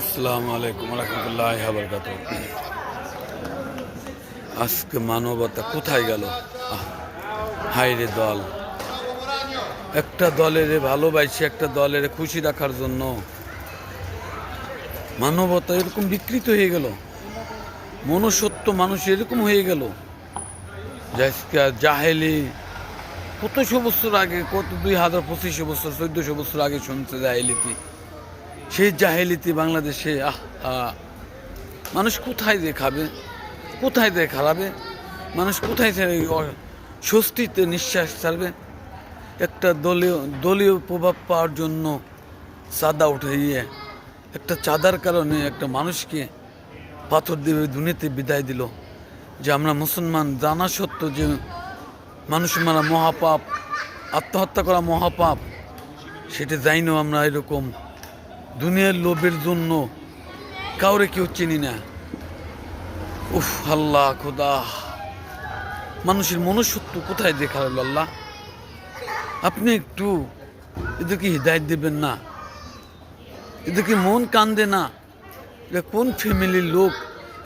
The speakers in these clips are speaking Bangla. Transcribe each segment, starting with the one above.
আসসালামু আলাইকুম রহমতুল্লাহি ওয়া বারাকাতুহু। আজকে মানবতা কোথায় গেল? হায় রে দল, একটা দলের ভালোবাসি, একটা দলের খুশি রাখার জন্য মানবতা এরকম বিকৃত হয়ে গেল, মনুষ্যত্ব মানুষ এরকম হয়ে গেল। জাহেলি কতশো বছর আগে, কত 2025 বছর 1400 বছর আগে শুনছে জাহেলিতি। সেই জাহেলিতি বাংলাদেশে মানুষ কোথায় দিয়ে খাবে, কোথায় দিয়ে খারাবে, মানুষ কোথায় স্বস্তিতে নিঃশ্বাস ছাড়বে? একটা দলীয় প্রভাব পাওয়ার জন্য চাঁদা উঠাইয়ে, একটা চাঁদার কারণে একটা মানুষকে পাথর দিয়ে দুনিয়াতে বিদায় দিল। যে আমরা মুসলমান, জানা সত্য যে মানুষ মারা মহাপাপ, আত্মহত্যা করা মহাপাপ, সেটা যাইনো আমরা এরকম দুনিয়ার লোভের জন্য কাউরে কেউ চিনি না। উফ আল্লাহ খোদা, মানুষের মনুষ্যত্ব কোথায় দেখা গেল? আল্লাহ, আপনি একটু এদেরকে হিদায়ত দেবেন না? এদেরকে মন কান্দে না? এটা কোন ফ্যামিলির লোক?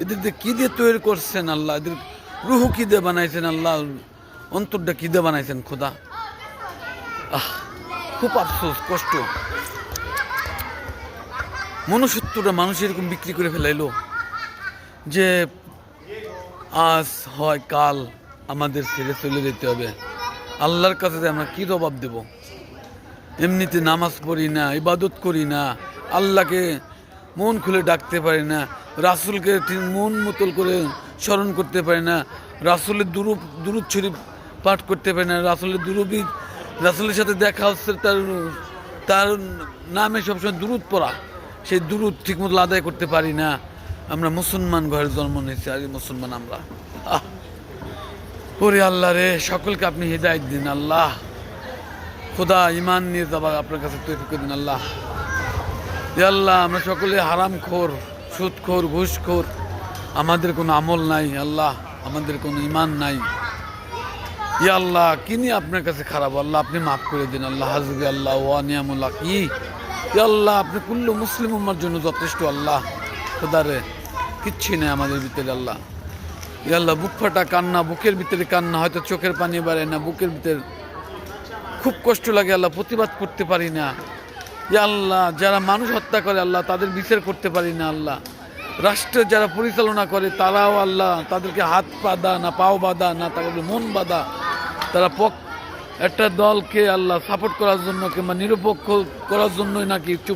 এদের কি দিয়ে তৈরি করছেন আল্লাহ? এদের রুহু কি দিয়ে বানাইছেন আল্লাহ? অন্তরটা কি দিয়ে বানাইছেন খোদা? খুব আফসোস, কষ্ট। মনুষ্যত্বটা মানুষ এরকম বিক্রি করে ফেলাইলো যে আজ হয় কাল আমাদের ছেড়ে চলে যেতে হবে। আল্লাহর কাছে যে আমরা কি জবাব দেব? এমনিতে নামাজ পড়ি না, ইবাদত করি না, আল্লাহকে মন খুলে ডাকতে পারি না, রাসূলকে মন মতল করে স্মরণ করতে পারি না, রাসূলের দুরূদ শরীফ পাঠ করতে পারি না, রাসূলের সাথে দেখা হচ্ছে, তার নামে সবসময় দুরূদ পড়া, সেই দুরূদ ঠিকমতো আদায় করতে পারি না। আমরা মুসলমান ঘরে জন্ম নিয়েছি, আর মুসলমান আমরা। ওরে আল্লাহ রে, সকলকে আপনি হিদায়াত দিন আল্লাহ। খোদা, ইমান নিয়ে যাবার আপনার কাছে তৌফিক দিন আল্লাহ। আল্লাহ, আমরা সকলে হারামখোর, সুদখোর, ঘুষখোর, আমাদের কোনো আমল নাই আল্লাহ, আমাদের কোনো ইমান নাই। ইয়া আল্লাহ, কি নিয়ে আপনার কাছে খারাপ? আল্লাহ, আপনি মাফ করে দিন আল্লাহ। হাসবি আল্লাহ ওয়া নি'মাল ওয়াকিল। ইয়া আল্লাহ, আপনি কুল্লু মুসলিম উম্মার জন্য যথেষ্ট আল্লাহ। খোদা রে, কিচ্ছু নেই আমাদের ভিতরে আল্লাহ। ইয়া আল্লাহ, বুক ফাটা কান্না, বুকের ভিতরে কান্না, হয়তো চোখের পানি বাড়ে না, বুকের ভিতরে খুব কষ্ট লাগে আল্লাহ, প্রতিবাদ করতে পারি না। ইয়া আল্লাহ, যারা মানুষ হত্যা করে আল্লাহ, তাদের বিচার করতে পারি না আল্লাহ। রাষ্ট্রের যারা পরিচালনা করে তারাও আল্লাহ, তাদেরকে হাত বাঁধা না, পাও বাঁধা না, তাদের মন বাঁধা। তারা একটা দলকে আল্লাহ সাপোর্ট করার জন্য কিংবা নিরপেক্ষ করার জন্যই নাকি চুপ